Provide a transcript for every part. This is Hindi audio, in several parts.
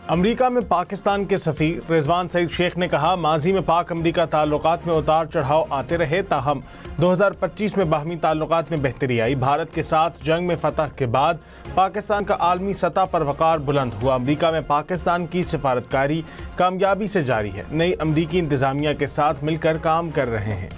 अमरीका में पाकिस्तान के सफ़ीर रिजवान सईद शेख ने कहा, माजी में पाक अमरीका ताल्लुकात में उतार चढ़ाव आते रहे, ताहम 2025 में बाहमी ताल्लुकात में बेहतरी आई। भारत के साथ जंग में फतह के बाद पाकिस्तान का आलमी सतह पर वक़ार बुलंद हुआ। अमरीका में पाकिस्तान की सिफारतकारी कामयाबी से जारी है। नई अमरीकी इंतज़ामिया के साथ मिलकर काम कर रहे हैं।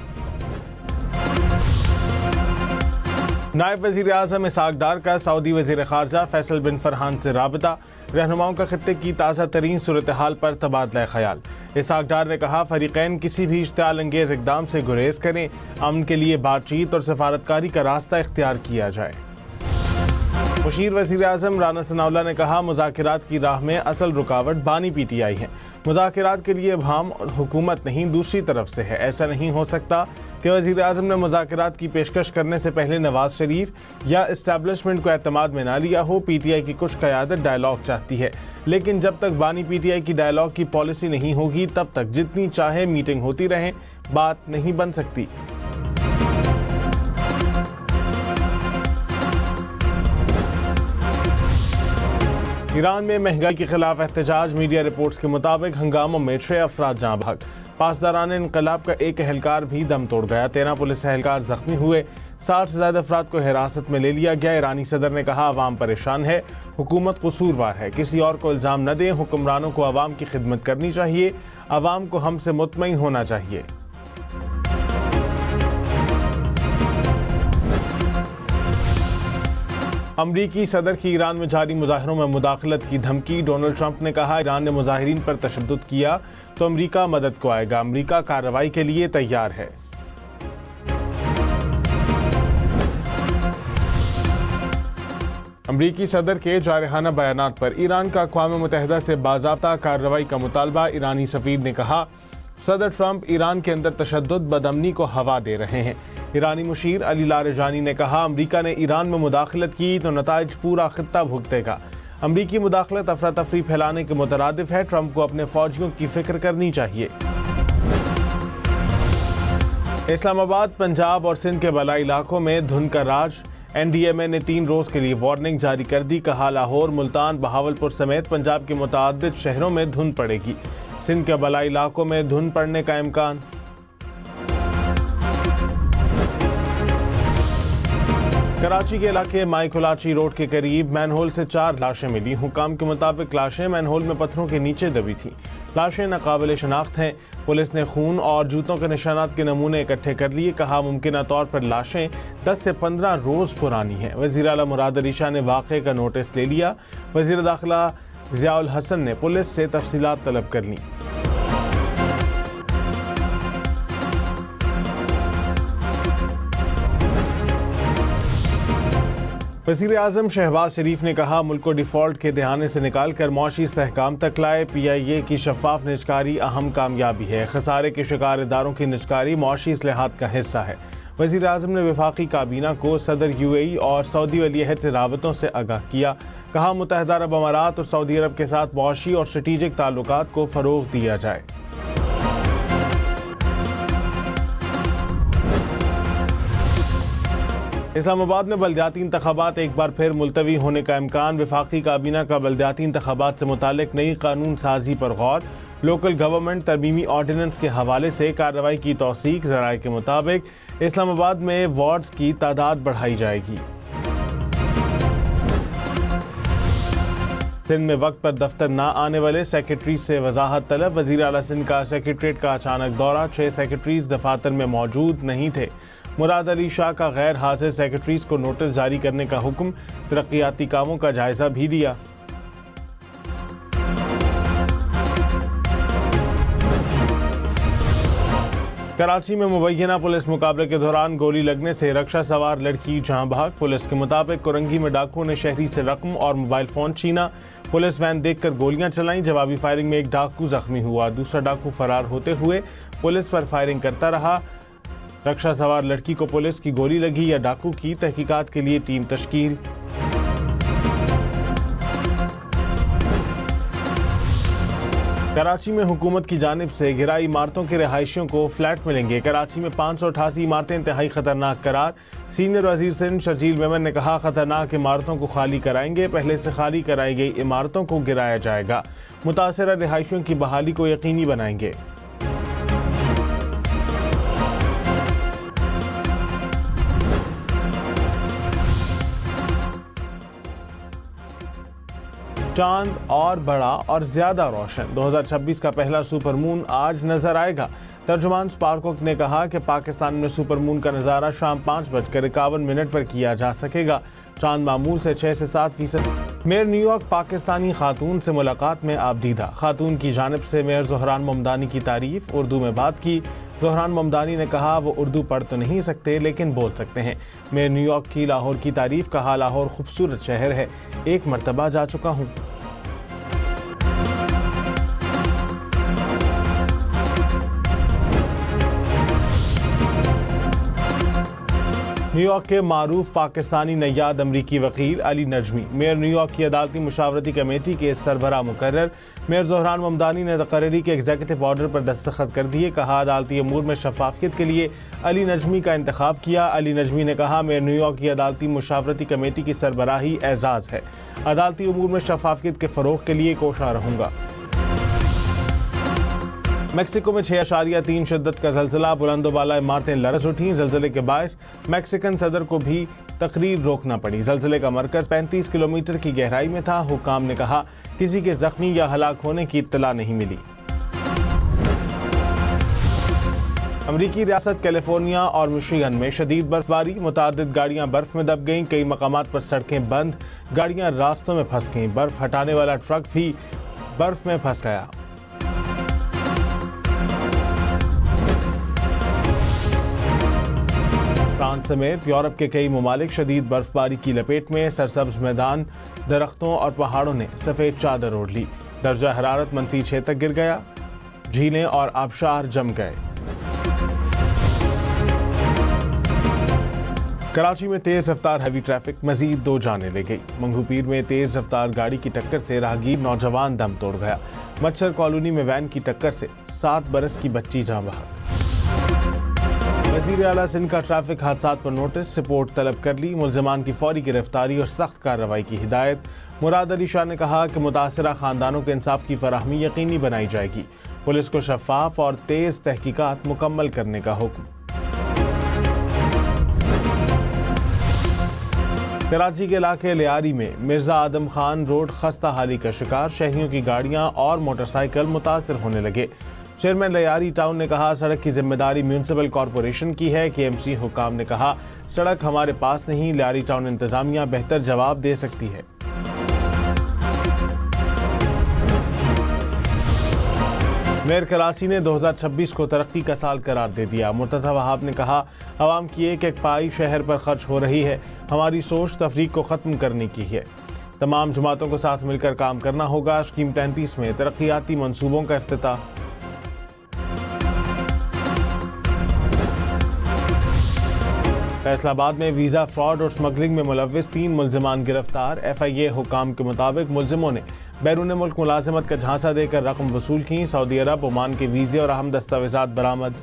नायब वज़ीर आज़म इसहाक डार का सऊदी वज़ीर ख़ारजा फैसल बिन फरहान से राबता, रहनुमाओं का खित्ते की ताज़ा तरीन सूरत हाल पर तबादला ख़याल। इसहाक डार ने कहा, फ़रीक़ैन किसी भी इश्तिआल अंगेज़ इक़दाम से गुरेज करें, अमन के लिए बातचीत और सफारतकारी का रास्ता इख्तियार किया जाए। मुशीर वज़ीर आज़म राना सनाउल्लाह ने कहा, मुज़ाकिरात की राह में असल रुकावट बानी PTI है। मुज़ाकिरात के लिए हम और हुकूमत नहीं, दूसरी तरफ से है। ऐसा नहीं हो सकता कि वज़ीर आज़म ने मुज़ाकिरात की पेशकश करने से पहले नवाज शरीफ या इस्टेब्लिशमेंट को एतमाद में ना लिया हो। PTI की कुछ क़यादत डायलॉग चाहती है, लेकिन जब तक बानी PTI की डायलॉग की पॉलिसी नहीं होगी, तब तक जितनी चाहे मीटिंग होती रहे, बात नहीं बन सकती। ईरान में महंगाई के खिलाफ एहतजाज, मीडिया रिपोर्ट्स के मुताबिक हंगामों में 6 अफराद जाँ बहक। पासदारान इनकलाब का एक एहलकार भी दम तोड़ गया। 13 पुलिस एहलकार जख्मी हुए। 60 से ज्यादा अफराद को हिरासत में ले लिया गया। ईरानी सदर ने कहा, अवाम परेशान है, हुकूमत कसूरवार है, किसी और को इल्जाम न दें। हुक्मरानों को अवाम की खिदमत करनी चाहिए, अवाम को हमसे मुतमईन होना चाहिए। अमरीकी सदर की ईरान में जारी मुजाहरों में मुदाखलत की धमकी। डोनाल्ड ट्रंप ने कहा, ईरान ने मुजाहिरीन पर तशद्दुद किया तो अमरीका मदद को आएगा। अमरीका कार्रवाई के लिए तैयार है। अमरीकी सदर के जारहाना बयानात पर ईरान का अक़वाम मुत्तहिदा से बाज़ाब्ता कार्रवाई का मुतालबा। ईरानी सफ़ीर ने कहा, सदर ट्रंप ईरान के अंदर तशद्दुद बदअमनी को हवा दे रहे हैं। ईरानी मुशीर अली लारजानी ने कहा, अमरीका ने ईरान में मुदाखलत की तो नताइज पूरा खित्ता भुगतेगा। अमरीकी मुदाखलत अफरा तफरी फैलाने के मुतरादिफ है। ट्रंप को अपने फौजियों की फिक्र करनी चाहिए। इस्लामाबाद, पंजाब और सिंध के बलाई इलाकों में धुंध का राज। NDMA ने 3 रोज के लिए वार्निंग जारी कर दी। कहा, लाहौर, मुल्तान, बहावलपुर समेत पंजाब के मुतअद्दिद शहरों में धुंध पड़ेगी। सिंध के बलाई इलाकों में धुंध पड़ने का इम्कान। कराची के इलाके माइकोलाची रोड के करीब मैनहोल से 4 लाशें मिली। हुकाम के मुताबिक लाशें मैनहोल में पत्थरों के नीचे दबी थीं। लाशें नाकाबिल शनाख्त हैं। पुलिस ने खून और जूतों के निशानात के नमूने इकट्ठे कर लिए। कहा, मुमकिन तौर पर लाशें 10 से 15 रोज पुरानी हैं। वज़ीर आला मुराद अली शाह ने वाक़े का नोटिस ले लिया। वज़ीर दाखिला ज़ियाउल हसन ने पुलिस से तफसीलात तलब कर लीं। वज़ीर आज़म शहबाज शरीफ ने कहा, मुल्क को डिफ़ॉल्ट के दहाने से निकाल कर मुआशी इस्तेहकाम तक लाए। PIA की शफाफ निजकारी अहम कामयाबी है। खसारे के शिकार इदारों की निजकारी मुआशी इस्लाहात का हिस्सा है। वज़ीर आज़म ने वफाकी काबीना को सदर UAE और सऊदी वली अहद से राबतों से आगाह किया। कहा, मुत्तहिदा अरब अमारात और सऊदी अरब के साथ मुआशी और स्ट्रेटेजिक ताल्लुकात को फ़रोग़ दिया जाए। इस्लामाबाद में बल्दियाती इंतखाबात एक बार फिर मुलतवी होने का इम्कान। वफाकी काबीना का बल्दियाती इंतखाबात से मुतालिक नई कानून साजी पर गौर। लोकल गवर्नमेंट तरमीमी ऑर्डिनेंस के हवाले से कार्रवाई की तौसीक। ज़राए के मुताबिक इस्लामाबाद में वार्ड्स की तादाद बढ़ाई जाएगी। सिंध में वक्त पर दफ्तर न आने वाले सेक्रेटरी से वजाहत तलब। वज़ीर आला सिंध का सेक्रेटरीट का अचानक दौरा। 6 सेक्रेटरीज दफातर में मौजूद नहीं थे। मुराद अली शाह का गैर हाजिर सेक्रेटरीज को नोटिस जारी करने का हुक्म। तरक्याती कामों का जायजा भी दिया। कराची में मुबैना पुलिस मुकाबले के दौरान गोली लगने से रक्षा सवार लड़की जहां बहक। पुलिस के मुताबिक कोरंगी में डाकुओं ने शहरी से रकम और मोबाइल फोन छीना। पुलिस वैन देखकर गोलियां चलाईं। जवाबी फायरिंग में एक डाकू जख्मी हुआ। दूसरा डाकू फरार होते हुए पुलिस पर फायरिंग करता रहा। रक्षा सवार लड़की को पुलिस की गोली लगी या डाकू की, तहकीकात के लिए टीम तश्कील। कराची में हुकूमत की जानिब से गिराई इमारतों के रिहायशियों को फ्लैट मिलेंगे। कराची में 588 इमारतें इंतहाई खतरनाक करार। सीनियर वजीर सिंध शर्जील मेमन ने कहा, खतरनाक इमारतों को खाली कराएंगे, पहले से खाली कराई गई इमारतों को गिराया जाएगा, मुतासरा रिहायशियों की बहाली को यकीनी बनाएंगे। चांद और बड़ा और ज्यादा रोशन, 2026 का पहला सुपर मून आज नजर आएगा। तर्जुमान स्पार्कोक ने कहा कि पाकिस्तान में सुपर मून का नज़ारा शाम 5:51 पर किया जा सकेगा। चांद मामूल से 6 से 7%। मेयर न्यूयॉर्क पाकिस्तानी खातून से मुलाकात में आबदीदा, खातून की जानिब से मेयर ज़ोहरान ममदानी की तारीफ, उर्दू में बात की। ज़ोहरान ममदानी ने कहा वो उर्दू पढ़ तो नहीं सकते लेकिन बोल सकते हैं। मेयर न्यूयॉर्क की लाहौर की तारीफ, कहा लाहौर खूबसूरत शहर है, एक मरतबा जा चुका हूँ। न्यूयॉर्क के मारूफ पाकिस्तानी नैयाद अमरीकी वकील अली नजमी मेयर न्यूयॉर्क की अदालती मुशावरती कमेटी के सरबराह मुकर्रर। मेयर ज़ोहरान ममदानी ने तकर्री के एग्जीक्यूटिव ऑर्डर पर दस्तखत कर दिए। कहा अदालती अमूर में शफाफियत के लिए अली नजमी का इंतखाब किया। अली नजमी ने कहा मेयर न्यूयॉर्क की अदालती मुशावरती कमेटी की सरबराही एजाज़ है, अदालती अमूर में शफाफियत के फ़रोग़ के लिए कोशा रहूँगा। मेक्सिको में 6.3 शिद्दत का जलजिला, बुलंदोबाला इमारतें लरज़ उठी। जलजिले के बायस मैक्सिकन सदर को भी तकरीर रोकना पड़ी। जलजिले का मरकज़ 35 किलोमीटर की गहराई में था। हुकाम ने कहा किसी के जख्मी या हलाक होने की इत्तला नहीं मिली। अमरीकी रियासत कैलिफोर्निया और मिशिगन में शदीद बर्फबारी, मुतादिद गाड़ियां बर्फ में दब गईं। कई मकामात पर सड़कें बंद, गाड़ियां रास्तों में फंस गईं। बर्फ हटाने वाला ट्रक भी बर्फ में फंस गया। फ्रांस समेत यूरोप के कई ममालिक शदीद बर्फबारी की लपेट में। सरसब्ज मैदान, दरख्तों और पहाड़ों ने सफ़ेद चादर ओढ़ ली। दर्जा हरारत -6 तक गिर गया। झीलें और आबशार जम गए। कराची में तेज रफ्तार हैवी ट्रैफिक, मजीद 2 जानें ले गई। मंगूपीर में तेज रफ्तार गाड़ी की टक्कर से राहगीर नौजवान दम तोड़ गया। मच्छर कॉलोनी में वैन की टक्कर से 7 बरस की बच्ची जान बहा। वज़ीर आला सिंध का ट्रैफिक हादसात पर नोटिस, रिपोर्ट तलब कर ली। मुल्ज़िमान की फौरी गिरफ्तारी और सख्त कार्रवाई की हिदायत। मुराद अली शाह ने कहा कि मुतासरा खानदानों के इंसाफ की फराहमी यकीनी बनाई जाएगी। पुलिस को शफाफ और तेज तहकीकात मुकम्मल करने का हुक्म। कराची के इलाके लियारी में मिर्जा आदम खान रोड खस्ता हाली का शिकार, शहरियों की गाड़ियां और मोटरसाइकिल मुतासिर होने लगे। चेयरमैन लियारी टाउन ने कहा सड़क की जिम्मेदारी म्यूनिसिपल कॉरपोरेशन की है। KMC हुकाम ने कहा सड़क हमारे पास नहीं, लियारी टाउन इंतजामिया बेहतर जवाब दे सकती है। मेयर कराची ने 2026 को तरक्की का साल करार दे दिया। मुर्तज़ा वहाब ने कहा आवाम की एक एक पाई शहर पर खर्च हो रही है, हमारी सोच तफरीक को ख़त्म करने की है। तमाम जमातों को साथ मिलकर काम करना होगा। स्कीम 33 में तरक्याती मंसूबों का इफ्तिताह। फैसलाबाद में वीज़ा फ्रॉड और स्मगलिंग में मुलव्विस 3 मुल्ज़िमान गिरफ्तार। FIA हुकाम के मुताबिक मुल्ज़िमों ने बैरून मुल्क मुलाजमत का झांसा देकर रकम वसूल की। सऊदी अरब, ओमान के वीज़े और अहम दस्तावेजात बरामद।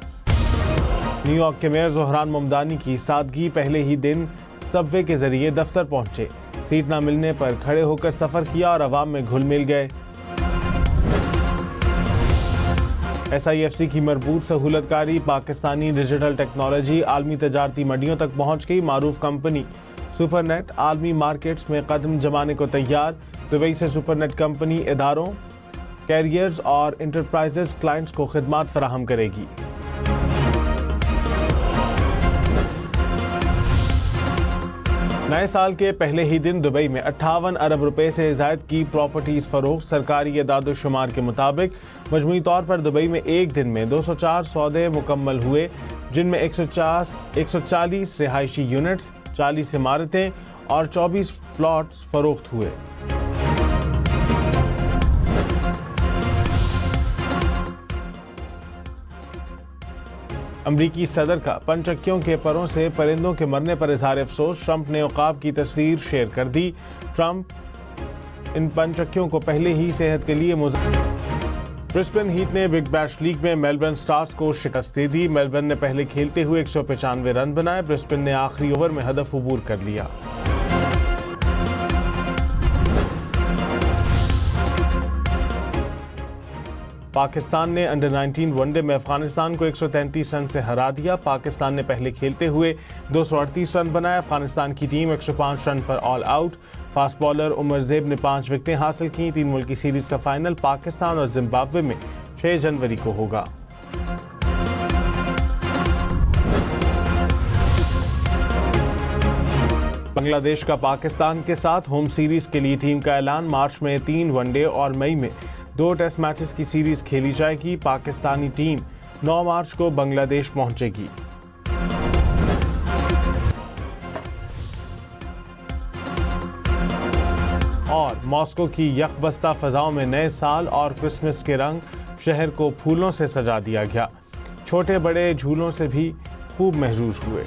न्यूयॉर्क के मेयर ज़ोहरान ममदानी की सादगी, पहले ही दिन सबवे के जरिए दफ्तर पहुंचे। सीट न मिलने पर खड़े होकर सफ़र किया और अवाम में घुल मिल गए। SIFC की मरबूत सहूलतकारी, पाकिस्तानी डिजिटल टेक्नोलॉजी आलमी तजारती मंडियों तक पहुंच गई। मारूफ कंपनी सुपरनेट आलमी मार्केट्स में कदम जमाने को तैयार। दुबई से सुपरनेट कंपनी इदारों, कैरियर्स और इंटरप्राइजेस क्लाइंट्स को खिदमात फराहम करेगी। नए साल के पहले ही दिन दुबई में 58 अरब रुपए से ज़ायद की प्रॉपर्टीज फरोख्त। सरकारी एदाद-ओ-शुमार के मुताबिक मजमूई तौर पर दुबई में एक दिन में 204 सौदे मुकम्मल हुए, जिनमें 140 रिहायशी यूनिट्स, 40 इमारतें और 24 प्लॉट्स फरोख्त हुए। अमरीकी सदर का पंचक्कियों के परों से परिंदों के मरने पर इजहार अफसोस। ट्रंप ने औकाब की तस्वीर शेयर कर दी। ट्रंप इन पंचक्कियों को पहले ही सेहत के लिए ब्रिस्बेन हीट ने बिग बैश लीग में मेलबर्न स्टार्स को शिकस्त दे दी। मेलबर्न ने पहले खेलते हुए 195 रन बनाए। ब्रिस्बेन ने आखिरी ओवर में हदफ अबूर कर लिया। पाकिस्तान ने अंडर 19 वनडे में अफगानिस्तान को 133 रन से हरा दिया। पाकिस्तान ने पहले खेलते हुए 238 रन बनाए। अफगानिस्तान की टीम 105 रन पर all out. Fast bowler Umar Zeb ने 5 विकेटें हासिल की। 3 मुल्की सीरीज का फाइनल पाकिस्तान और जिम्बाब्वे में 6 जनवरी को होगा। बांग्लादेश का पाकिस्तान के साथ होम सीरीज के लिए टीम का ऐलान। मार्च में 3 वनडे और मई में 2 टेस्ट मैचेस की सीरीज खेली जाएगी। पाकिस्तानी टीम 9 मार्च को बांग्लादेश पहुंचेगी। और मॉस्को की यकबस्ता फजाओं में नए साल और क्रिसमस के रंग, शहर को फूलों से सजा दिया गया। छोटे बड़े झूलों से भी खूब महजूज हुए।